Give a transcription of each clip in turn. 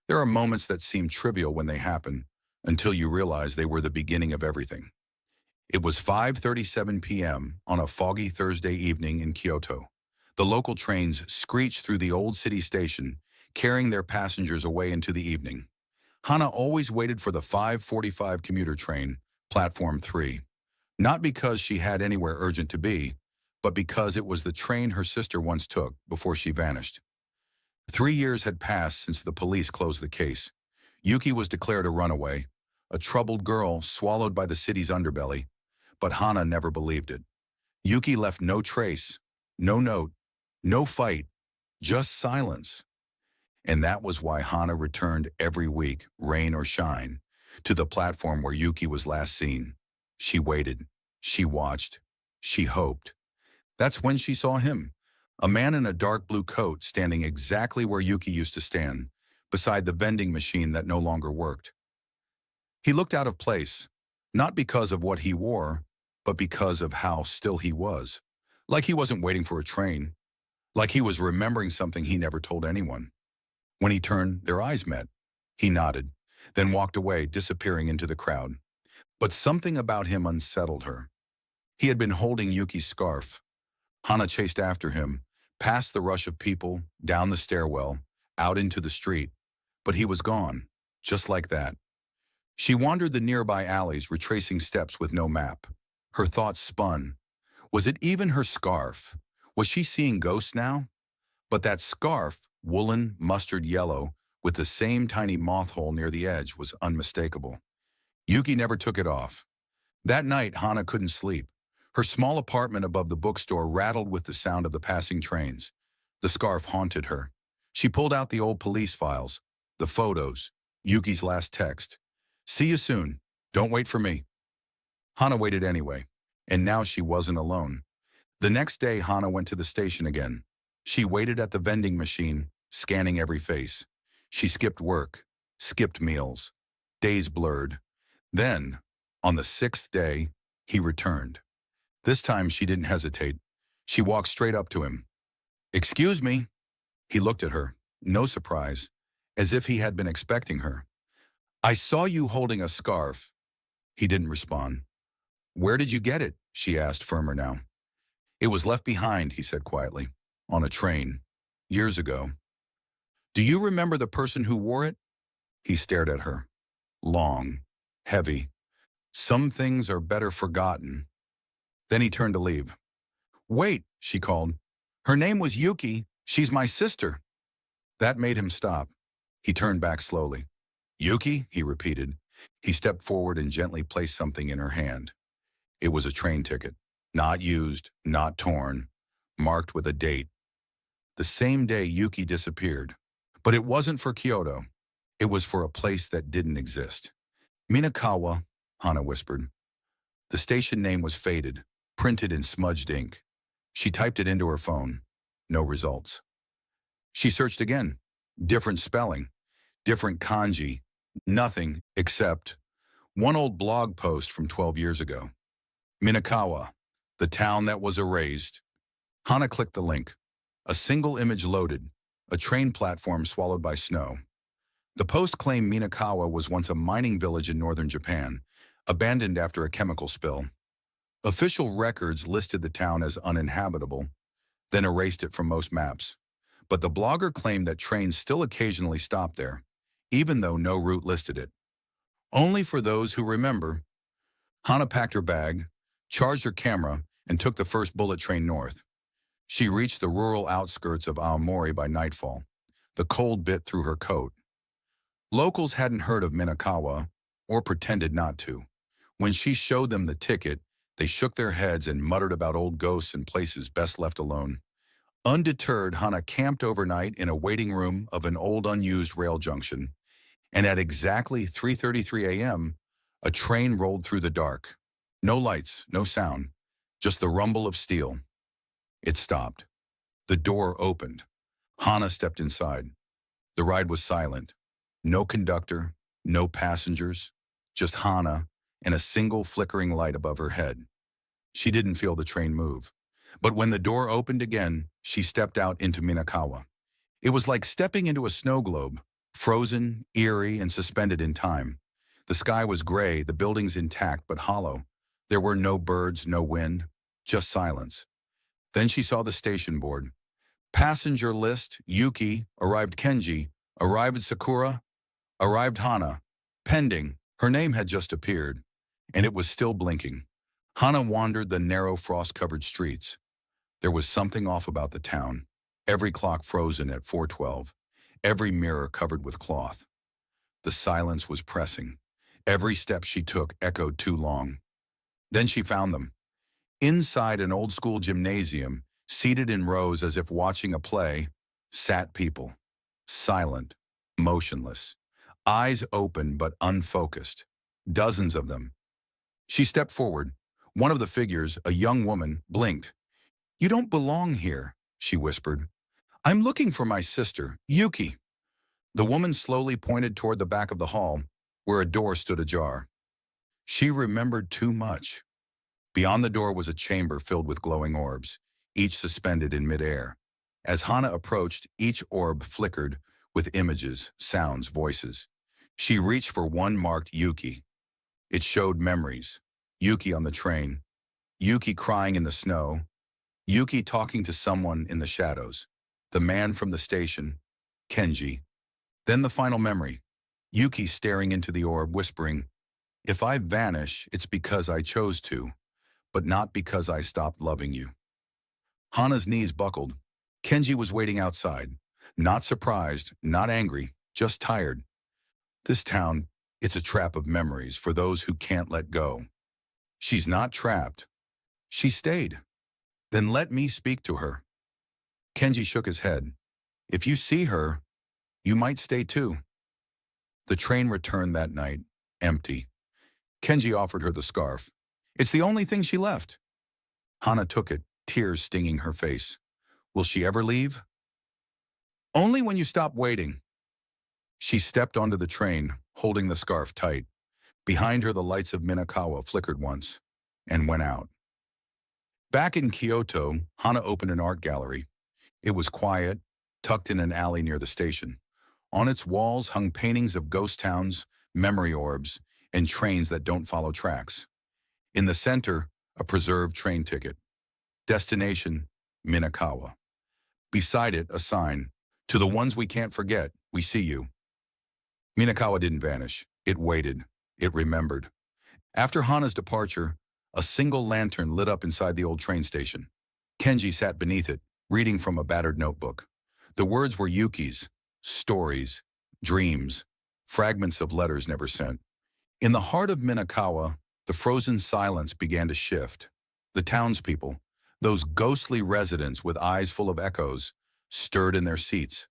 There are moments that seem trivial when they happen, until you realize they were the beginning of everything. It was 5:37 p.m. on a foggy Thursday evening in Kyoto. The local trains screeched through the old city station, carrying their passengers away into the evening. Hana always waited for the 5:45 commuter train, platform 3. Not because she had anywhere urgent to be, but because it was the train her sister once took before she vanished. 3 years had passed since the police closed the case. Yuki was declared a runaway, a troubled girl swallowed by the city's underbelly, but Hana never believed it. Yuki left no trace, no note, no fight, just silence. And that was why Hana returned every week, rain or shine, to the platform where Yuki was last seen. She waited, she watched, she hoped. That's when she saw him, a man in a dark blue coat standing exactly where Yuki used to stand, beside the vending machine that no longer worked. He looked out of place, not because of what he wore, but because of how still he was. Like he wasn't waiting for a train, like he was remembering something he never told anyone. When he turned, their eyes met. He nodded, then walked away, disappearing into the crowd. But something about him unsettled her. He had been holding Yuki's scarf. Hana chased after him, past the rush of people, down the stairwell, out into the street. But he was gone, just like that. She wandered the nearby alleys, retracing steps with no map. Her thoughts spun. Was it even her scarf? Was she seeing ghosts now? But that scarf, woolen, mustard yellow, with the same tiny moth hole near the edge, was unmistakable. Yuki never took it off. That night, Hana couldn't sleep. Her small apartment above the bookstore rattled with the sound of the passing trains. The scarf haunted her. She pulled out the old police files, the photos, Yuki's last text. "See you soon. Don't wait for me." Hana waited anyway, and now she wasn't alone. The next day, Hana went to the station again. She waited at the vending machine, scanning every face. She skipped work, skipped meals. Days blurred. Then, on the 6th day, he returned. This time she didn't hesitate. She walked straight up to him. "Excuse me." He looked at her, no surprise, as if he had been expecting her. "I saw you holding a scarf." He didn't respond. "Where did you get it?" she asked, firmer now. "It was left behind," he said quietly, "on a train, years ago." "Do you remember the person who wore it?" He stared at her. Long, heavy. Some things are better forgotten. Then he turned to leave. "Wait," she called. "Her name was Yuki. She's my sister." That made him stop. He turned back slowly. "Yuki?" he repeated. He stepped forward and gently placed something in her hand. It was a train ticket. Not used, not torn, marked with a date. The same day Yuki disappeared. But it wasn't for Kyoto. It was for a place that didn't exist. "Minakawa," Hana whispered. The station name was faded, printed in smudged ink. She typed it into her phone. No results. She searched again. Different spelling, different kanji, nothing except one old blog post from 12 years ago. Minakawa, the town that was erased. Hana clicked the link. A single image loaded, a train platform swallowed by snow. The post claimed Minakawa was once a mining village in northern Japan, abandoned after a chemical spill. Official records listed the town as uninhabitable, then erased it from most maps. But the blogger claimed that trains still occasionally stop there, even though no route listed it. Only for those who remember. Hana packed her bag, charged her camera, and took the first bullet train north. She reached the rural outskirts of Aomori by nightfall. The cold bit through her coat. Locals hadn't heard of Minakawa, or pretended not to. When she showed them the ticket, they shook their heads and muttered about old ghosts and places best left alone. Undeterred, Hana camped overnight in a waiting room of an old unused rail junction, and at exactly 3:33 a.m., a train rolled through the dark. No lights, no sound, just the rumble of steel. It stopped. The door opened. Hana stepped inside. The ride was silent. No conductor, no passengers, just Hana and a single flickering light above her head. She didn't feel the train move. But when the door opened again, she stepped out into Minakawa. It was like stepping into a snow globe, frozen, eerie, and suspended in time. The sky was gray, the buildings intact but hollow. There were no birds, no wind, just silence. Then she saw the station board. Passenger list, Yuki, arrived Kenji, arrived Sakura, arrived Hana. Pending, her name had just appeared, and it was still blinking. Hana wandered the narrow frost-covered streets. There was something off about the town. Every clock frozen at 4:12, every mirror covered with cloth. The silence was pressing. Every step she took echoed too long. Then she found them. Inside an old-school gymnasium, seated in rows as if watching a play, sat people. Silent, motionless, eyes open but unfocused. Dozens of them. She stepped forward. One of the figures, a young woman, blinked. "You don't belong here," she whispered. "I'm looking for my sister, Yuki." The woman slowly pointed toward the back of the hall, where a door stood ajar. She remembered too much. Beyond the door was a chamber filled with glowing orbs, each suspended in midair. As Hana approached, each orb flickered with images, sounds, voices. She reached for one marked Yuki. It showed memories. Yuki on the train, Yuki crying in the snow, Yuki talking to someone in the shadows, the man from the station, Kenji. Then the final memory, Yuki staring into the orb, whispering, "If I vanish, it's because I chose to, but not because I stopped loving you." Hana's knees buckled. Kenji was waiting outside, not surprised, not angry, just tired. This town, it's a trap of memories for those who can't let go. She's not trapped. She stayed. Then let me speak to her. Kenji shook his head. "If you see her, you might stay too." The train returned that night, empty. Kenji offered her the scarf. "It's the only thing she left." Hana took it, tears stinging her face. "Will she ever leave?" "Only when you stop waiting." She stepped onto the train, holding the scarf tight. Behind her, the lights of Minakawa flickered once and went out. Back in Kyoto, Hana opened an art gallery. It was quiet, tucked in an alley near the station. On its walls hung paintings of ghost towns, memory orbs, and trains that don't follow tracks. In the center, a preserved train ticket. Destination, Minakawa. Beside it, a sign, "To the ones we can't forget, we see you." Minakawa didn't vanish. It waited. It remembered. After Hana's departure, a single lantern lit up inside the old train station. Kenji sat beneath it, reading from a battered notebook. The words were Yuki's, stories, dreams, fragments of letters never sent. In the heart of Minakawa, the frozen silence began to shift. The townspeople, those ghostly residents with eyes full of echoes, stirred in their seats.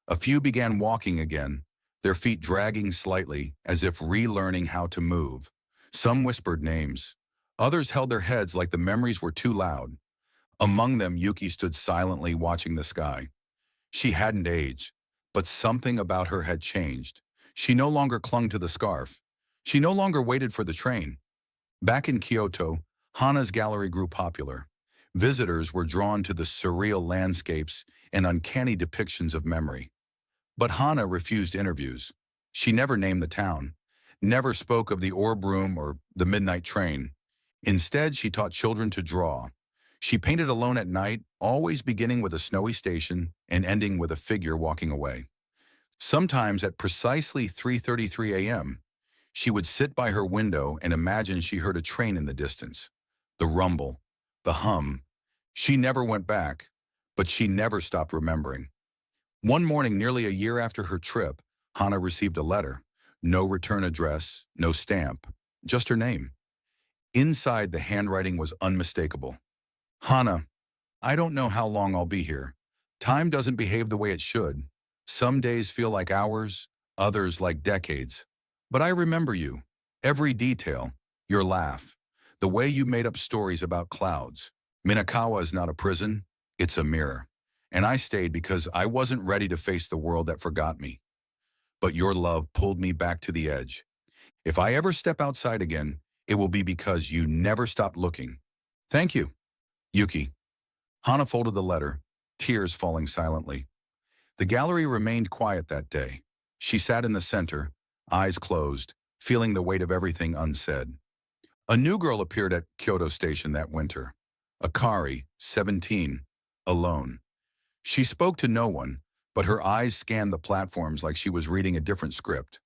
A few began walking again, their feet dragging slightly as if relearning how to move. Some whispered names. Others held their heads like the memories were too loud. Among them, Yuki stood silently watching the sky. She hadn't aged, but something about her had changed. She no longer clung to the scarf. She no longer waited for the train. Back in Kyoto, Hana's gallery grew popular. Visitors were drawn to the surreal landscapes and uncanny depictions of memory. But Hana refused interviews. She never named the town, never spoke of the orb room or the midnight train. Instead, she taught children to draw. She painted alone at night, always beginning with a snowy station and ending with a figure walking away. Sometimes at precisely 3:33 a.m., she would sit by her window and imagine she heard a train in the distance. The rumble, the hum. She never went back, but she never stopped remembering. One morning, nearly a year after her trip, Hana received a letter. No return address, no stamp, just her name. Inside, the handwriting was unmistakable. "Hana, I don't know how long I'll be here. Time doesn't behave the way it should. Some days feel like hours, others like decades. But I remember you, every detail, your laugh, the way you made up stories about clouds. Minakawa is not a prison, it's a mirror. And I stayed because I wasn't ready to face the world that forgot me. But your love pulled me back to the edge. If I ever step outside again, it will be because you never stopped looking. Thank you, Yuki." Hana folded the letter, tears falling silently. The gallery remained quiet that day. She sat in the center, eyes closed, feeling the weight of everything unsaid. A new girl appeared at Kyoto Station that winter. Akari, 17, alone. She spoke to no one, but her eyes scanned the platforms like she was reading a different script.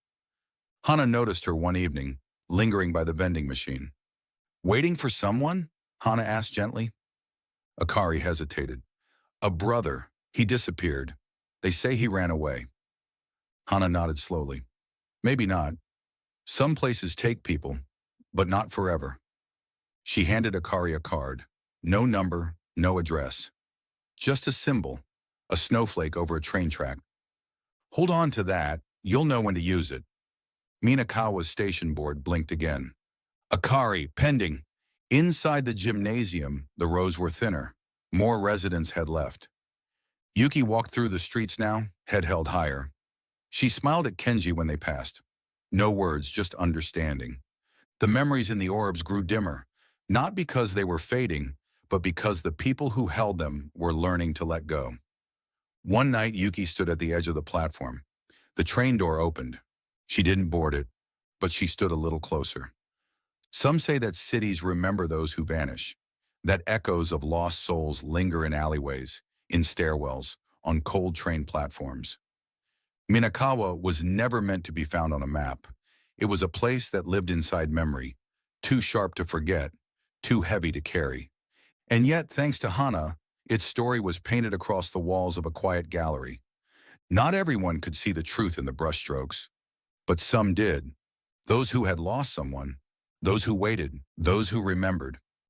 Hana noticed her one evening, lingering by the vending machine. Waiting for someone? Hana asked gently. Akari hesitated. A brother. He disappeared. They say he ran away. Hana nodded slowly. Maybe not. Some places take people, but not forever. She handed Akari a card. No number, no address. Just a symbol, a snowflake over a train track. Hold on to that, you'll know when to use it. Minakawa's station board blinked again. Akari, pending. Inside the gymnasium, the rows were thinner. More residents had left. Yuki walked through the streets now, head held higher. She smiled at Kenji when they passed. No words, just understanding. The memories in the orbs grew dimmer, not because they were fading, but because the people who held them were learning to let go. One night, Yuki stood at the edge of the platform. The train door opened. She didn't board it, but she stood a little closer. Some say that cities remember those who vanish, that echoes of lost souls linger in alleyways, in stairwells, on cold train platforms. Minakawa was never meant to be found on a map. It was a place that lived inside memory, too sharp to forget, too heavy to carry. And yet, thanks to Hana, its story was painted across the walls of a quiet gallery. Not everyone could see the truth in the brushstrokes, but some did. Those who had lost someone, those who waited, those who remembered.